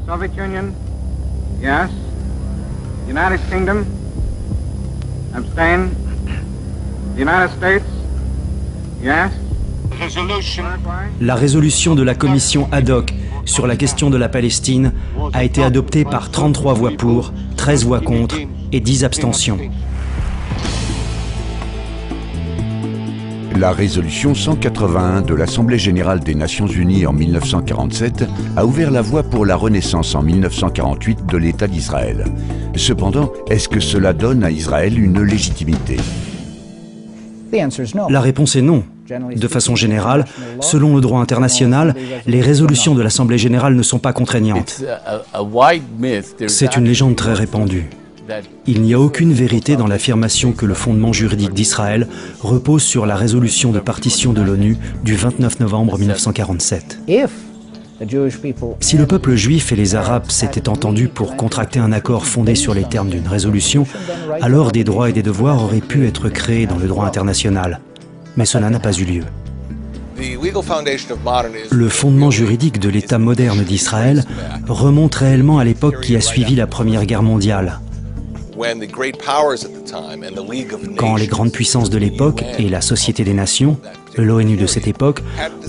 Soviet Union? Yes. United Kingdom? Abstain. The United States? Yes. La résolution de la commission ad hoc sur la question de la Palestine a été adoptée par 33 voix pour, 13 voix contre et 10 abstentions. La résolution 181 de l'Assemblée générale des Nations unies en 1947 a ouvert la voie pour la renaissance en 1948 de l'État d'Israël. Cependant, est-ce que cela donne à Israël une légitimité? La réponse est non. De façon générale, selon le droit international, les résolutions de l'Assemblée générale ne sont pas contraignantes. C'est une légende très répandue. Il n'y a aucune vérité dans l'affirmation que le fondement juridique d'Israël repose sur la résolution de partition de l'ONU du 29 novembre 1947. Si le peuple juif et les Arabes s'étaient entendus pour contracter un accord fondé sur les termes d'une résolution, alors des droits et des devoirs auraient pu être créés dans le droit international. Mais cela n'a pas eu lieu. Le fondement juridique de l'État moderne d'Israël remonte réellement à l'époque qui a suivi la Première Guerre mondiale, quand les grandes puissances de l'époque et la Société des Nations, l'ONU de cette époque,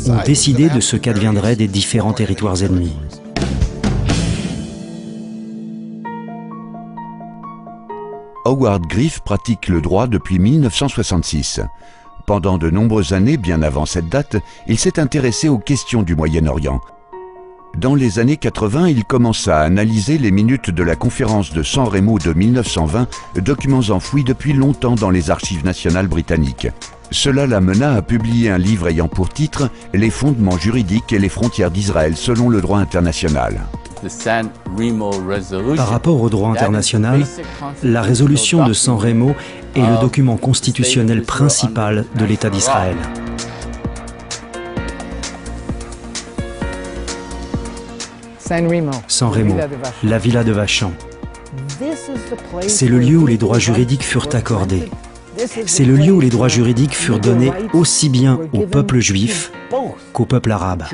ont décidé de ce qu'adviendrait des différents territoires ennemis. Howard Griff pratique le droit depuis 1966. Pendant de nombreuses années, bien avant cette date, il s'est intéressé aux questions du Moyen-Orient. Dans les années 80, il commença à analyser les minutes de la conférence de San Remo de 1920, documents enfouis depuis longtemps dans les archives nationales britanniques. Cela l'amena à publier un livre ayant pour titre « Les fondements juridiques et les frontières d'Israël selon le droit international ». Par rapport au droit international, la résolution de San Remo est le document constitutionnel principal de l'État d'Israël. San Remo, la villa de Vachan. C'est le lieu où les droits juridiques furent accordés. C'est le lieu où les droits juridiques furent donnés aussi bien au peuple juif qu'au peuple arabe.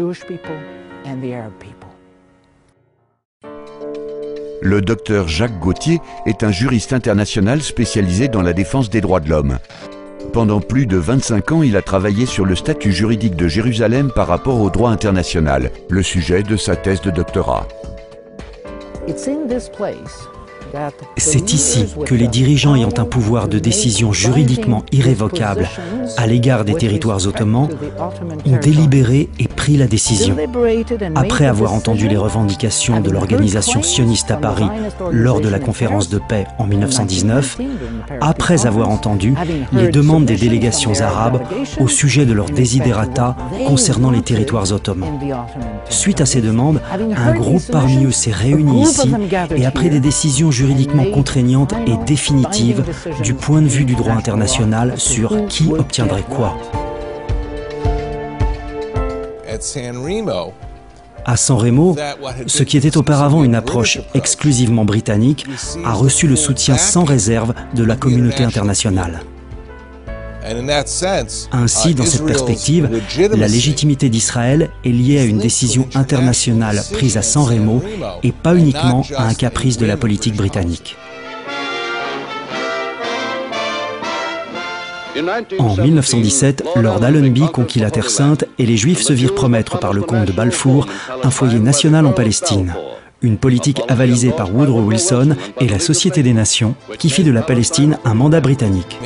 Le docteur Jacques Gauthier est un juriste international spécialisé dans la défense des droits de l'homme. Pendant plus de 25 ans, il a travaillé sur le statut juridique de Jérusalem par rapport au droit international, le sujet de sa thèse de doctorat. C'est ici que les dirigeants ayant un pouvoir de décision juridiquement irrévocable à l'égard des territoires ottomans ont délibéré et pris la décision. Après avoir entendu les revendications de l'organisation sioniste à Paris lors de la conférence de paix en 1919, après avoir entendu les demandes des délégations arabes au sujet de leurs desiderata concernant les territoires ottomans. Suite à ces demandes, un groupe parmi eux s'est réuni ici et a pris des décisions juridiquement contraignantes et définitives du point de vue du droit international sur qui obtiendrait quoi. À San Remo, ce qui était auparavant une approche exclusivement britannique a reçu le soutien sans réserve de la communauté internationale. Ainsi, dans cette perspective, la légitimité d'Israël est liée à une décision internationale prise à San Remo et pas uniquement à un caprice de la politique britannique. En 1917, Lord Allenby conquit la Terre Sainte et les Juifs se virent promettre par le comte de Balfour un foyer national en Palestine. Une politique avalisée par Woodrow Wilson et la Société des Nations, qui fit de la Palestine un mandat britannique.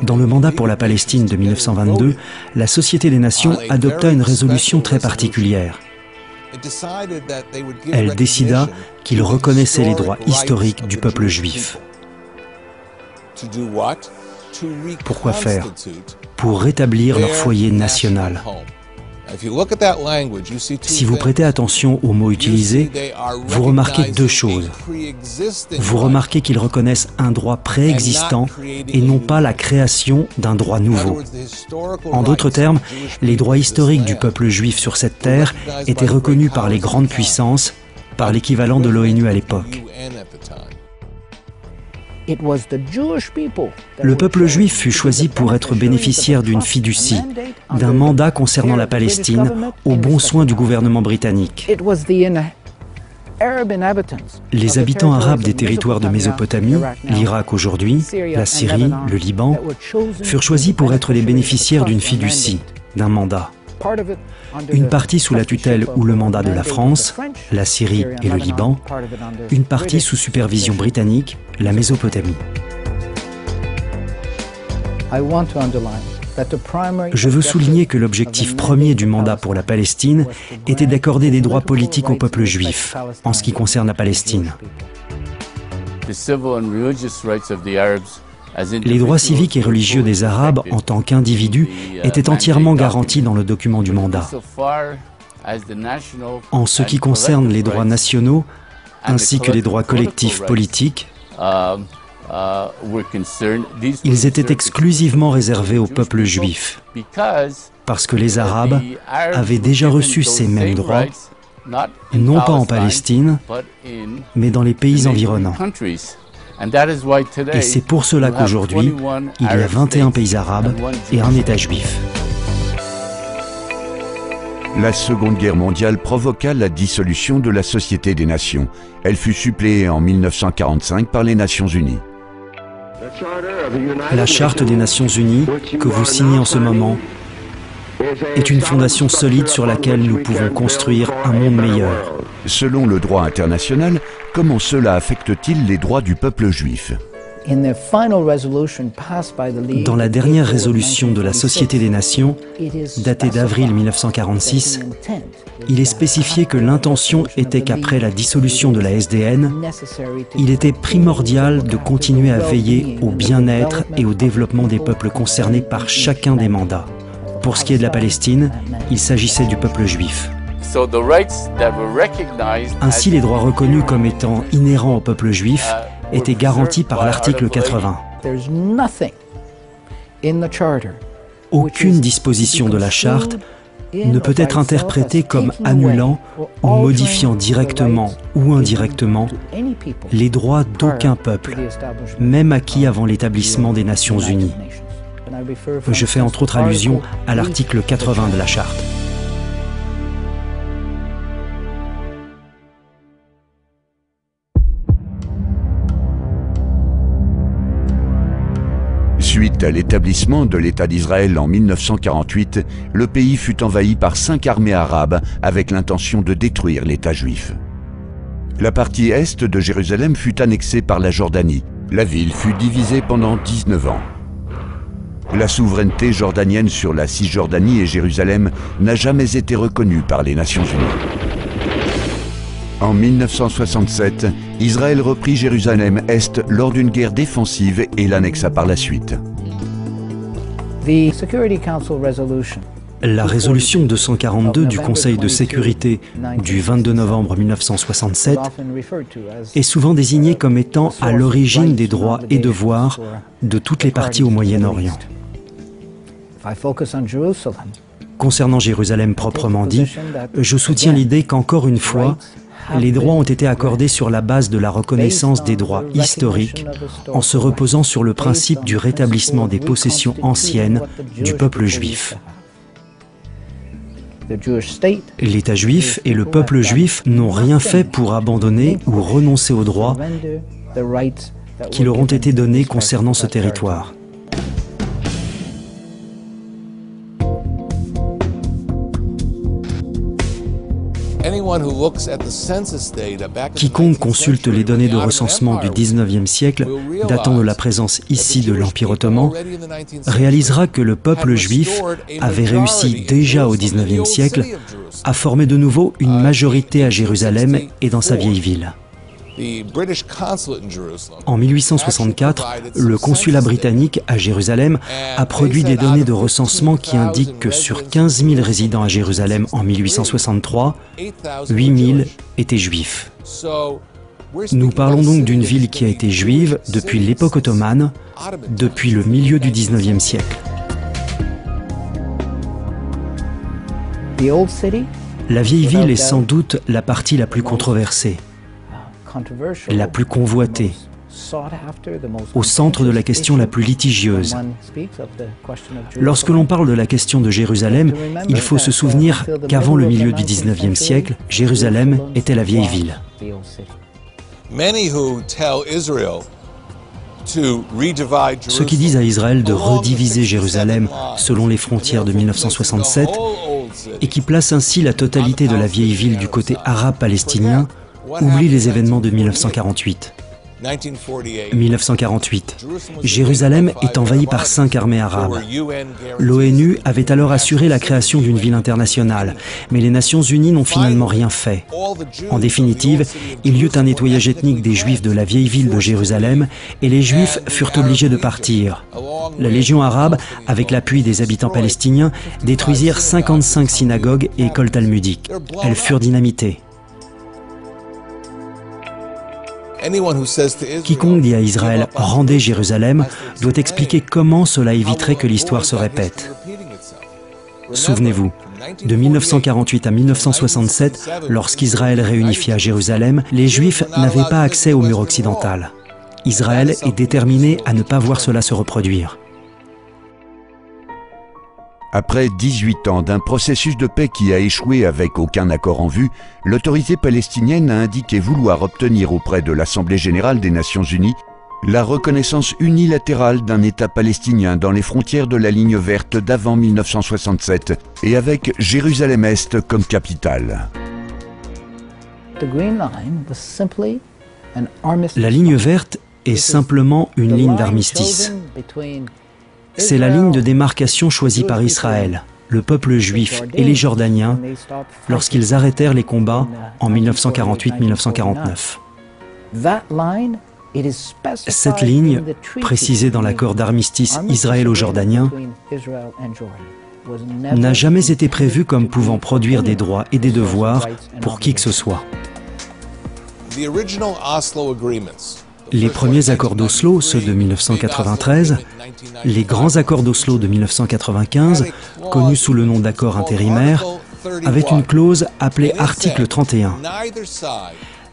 Dans le mandat pour la Palestine de 1922, la Société des Nations adopta une résolution très particulière. Elle décida qu'il reconnaissait les droits historiques du peuple juif. Pourquoi faire? Pour rétablir leur foyer national. Si vous prêtez attention aux mots utilisés, vous remarquez deux choses. Vous remarquez qu'ils reconnaissent un droit préexistant et non pas la création d'un droit nouveau. En d'autres termes, les droits historiques du peuple juif sur cette terre étaient reconnus par les grandes puissances, par l'équivalent de l'ONU à l'époque. Le peuple juif fut choisi pour être bénéficiaire d'une fiducie, d'un mandat concernant la Palestine, au bon soin du gouvernement britannique. Les habitants arabes des territoires de Mésopotamie, l'Irak aujourd'hui, la Syrie, le Liban, furent choisis pour être les bénéficiaires d'une fiducie, d'un mandat. Une partie sous la tutelle ou le mandat de la France, la Syrie et le Liban, une partie sous supervision britannique, la Mésopotamie. Je veux souligner que l'objectif premier du mandat pour la Palestine était d'accorder des droits politiques au peuple juif, en ce qui concerne la Palestine. Les droits civiques et religieux des Arabes en tant qu'individus étaient entièrement garantis dans le document du mandat. En ce qui concerne les droits nationaux, ainsi que les droits collectifs politiques, ils étaient exclusivement réservés au peuple juif, parce que les Arabes avaient déjà reçu ces mêmes droits, non pas en Palestine, mais dans les pays environnants. Et c'est pour cela qu'aujourd'hui, il y a 21 pays arabes et un État juif. La Seconde Guerre mondiale provoqua la dissolution de la Société des Nations. Elle fut suppléée en 1945 par les Nations Unies. La Charte des Nations Unies, que vous signez en ce moment, est une fondation solide sur laquelle nous pouvons construire un monde meilleur. Selon le droit international, comment cela affecte-t-il les droits du peuple juif? Dans la dernière résolution de la Société des Nations, datée d'avril 1946, il est spécifié que l'intention était qu'après la dissolution de la SDN, il était primordial de continuer à veiller au bien-être et au développement des peuples concernés par chacun des mandats. Pour ce qui est de la Palestine, il s'agissait du peuple juif. Ainsi, les droits reconnus comme étant inhérents au peuple juif étaient garantis par l'article 80. Aucune disposition de la Charte ne peut être interprétée comme annulant ou modifiant directement ou indirectement les droits d'aucun peuple, même acquis avant l'établissement des Nations Unies. Je fais entre autres allusion à l'article 80 de la Charte. Suite à l'établissement de l'État d'Israël en 1948, le pays fut envahi par 5 armées arabes avec l'intention de détruire l'État juif. La partie est de Jérusalem fut annexée par la Jordanie. La ville fut divisée pendant 19 ans. La souveraineté jordanienne sur la Cisjordanie et Jérusalem n'a jamais été reconnue par les Nations Unies. En 1967, Israël reprit Jérusalem-Est lors d'une guerre défensive et l'annexa par la suite. La résolution 242 du Conseil de sécurité du 22 novembre 1967 est souvent désignée comme étant à l'origine des droits et devoirs de toutes les parties au Moyen-Orient. Concernant Jérusalem proprement dit, je soutiens l'idée qu'encore une fois, les droits ont été accordés sur la base de la reconnaissance des droits historiques, en se reposant sur le principe du rétablissement des possessions anciennes du peuple juif. L'État juif et le peuple juif n'ont rien fait pour abandonner ou renoncer aux droits qui leur ont été donnés concernant ce territoire. Quiconque consulte les données de recensement du XIXe siècle, datant de la présence ici de l'Empire ottoman, réalisera que le peuple juif avait réussi déjà au XIXe siècle à former de nouveau une majorité à Jérusalem et dans sa vieille ville. En 1864, le consulat britannique à Jérusalem a produit des données de recensement qui indiquent que sur 15 000 résidents à Jérusalem en 1863, 8 000 étaient juifs. Nous parlons donc d'une ville qui a été juive depuis l'époque ottomane, depuis le milieu du XIXe siècle. La vieille ville est sans doute la partie la plus controversée, la plus convoitée, au centre de la question la plus litigieuse. Lorsque l'on parle de la question de Jérusalem, il faut se souvenir qu'avant le milieu du XIXe siècle, Jérusalem était la vieille ville. Ceux qui disent à Israël de rediviser Jérusalem selon les frontières de 1967 et qui placent ainsi la totalité de la vieille ville du côté arabe palestinien oublient les événements de 1948. 1948, Jérusalem est envahie par 5 armées arabes. L'ONU avait alors assuré la création d'une ville internationale, mais les Nations Unies n'ont finalement rien fait. En définitive, il y eut un nettoyage ethnique des Juifs de la vieille ville de Jérusalem et les Juifs furent obligés de partir. La Légion arabe, avec l'appui des habitants palestiniens, détruisirent 55 synagogues et écoles talmudiques. Elles furent dynamitées. Quiconque dit à Israël « rendez Jérusalem » doit expliquer comment cela éviterait que l'histoire se répète. Souvenez-vous, de 1948 à 1967, lorsqu'Israël réunifia Jérusalem, les Juifs n'avaient pas accès au mur occidental. Israël est déterminé à ne pas voir cela se reproduire. Après 18 ans d'un processus de paix qui a échoué avec aucun accord en vue, l'autorité palestinienne a indiqué vouloir obtenir auprès de l'Assemblée générale des Nations unies la reconnaissance unilatérale d'un État palestinien dans les frontières de la ligne verte d'avant 1967 et avec Jérusalem-Est comme capitale. La ligne verte est simplement une ligne d'armistice. C'est la ligne de démarcation choisie par Israël, le peuple juif et les Jordaniens lorsqu'ils arrêtèrent les combats en 1948-1949. Cette ligne, précisée dans l'accord d'armistice israélo-jordanien, n'a jamais été prévue comme pouvant produire des droits et des devoirs pour qui que ce soit. Les premiers accords d'Oslo, ceux de 1993, les grands accords d'Oslo de 1995, connus sous le nom d'accord intérimaire, avaient une clause appelée article 31.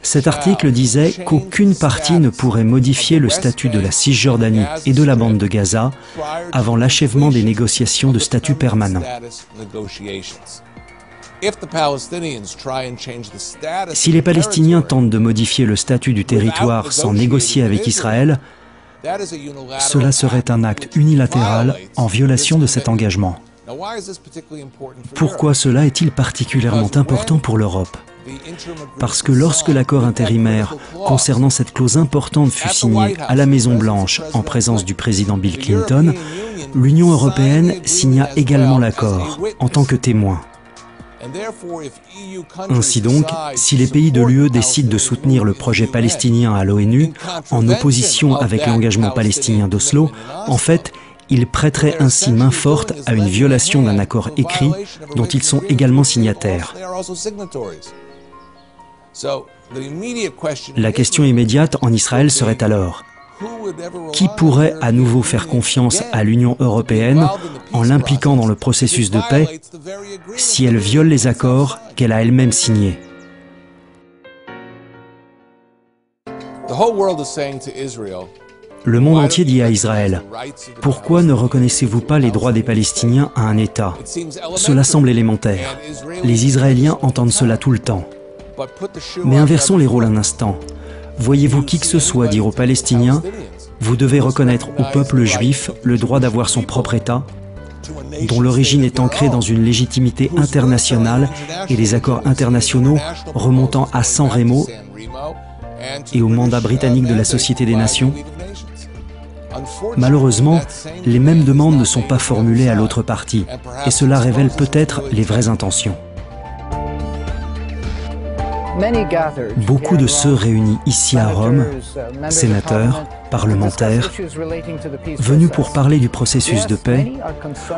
Cet article disait qu'aucune partie ne pourrait modifier le statut de la Cisjordanie et de la bande de Gaza avant l'achèvement des négociations de statut permanent. Si les Palestiniens tentent de modifier le statut du territoire sans négocier avec Israël, cela serait un acte unilatéral en violation de cet engagement. Pourquoi cela est-il particulièrement important pour l'Europe ? Parce que lorsque l'accord intérimaire concernant cette clause importante fut signé à la Maison-Blanche en présence du président Bill Clinton, l'Union européenne signa également l'accord en tant que témoin. Ainsi donc, si les pays de l'UE décident de soutenir le projet palestinien à l'ONU, en opposition avec l'engagement palestinien d'Oslo, en fait, ils prêteraient ainsi main forte à une violation d'un accord écrit dont ils sont également signataires. La question immédiate en Israël serait alors: qui pourrait à nouveau faire confiance à l'Union européenne en l'impliquant dans le processus de paix si elle viole les accords qu'elle a elle-même signés? Le monde entier dit à Israël: pourquoi ne reconnaissez-vous pas les droits des Palestiniens à un État? Cela semble élémentaire. Les Israéliens entendent cela tout le temps. Mais inversons les rôles un instant. Voyez-vous qui que ce soit dire aux Palestiniens: vous devez reconnaître au peuple juif le droit d'avoir son propre État, dont l'origine est ancrée dans une légitimité internationale et des accords internationaux remontant à San Remo et au mandat britannique de la Société des Nations? Malheureusement, les mêmes demandes ne sont pas formulées à l'autre partie, et cela révèle peut-être les vraies intentions. Beaucoup de ceux réunis ici à Rome, sénateurs, parlementaires, venus pour parler du processus de paix,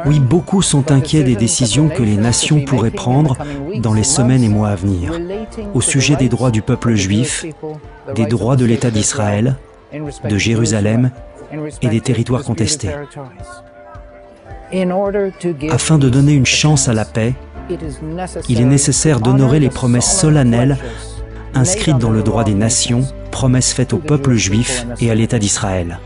oui, beaucoup sont inquiets des décisions que les nations pourraient prendre dans les semaines et mois à venir, au sujet des droits du peuple juif, des droits de l'État d'Israël, de Jérusalem et des territoires contestés. Afin de donner une chance à la paix, il est nécessaire d'honorer les promesses solennelles inscrite dans le droit des nations, promesse faite au peuple juif et à l'État d'Israël.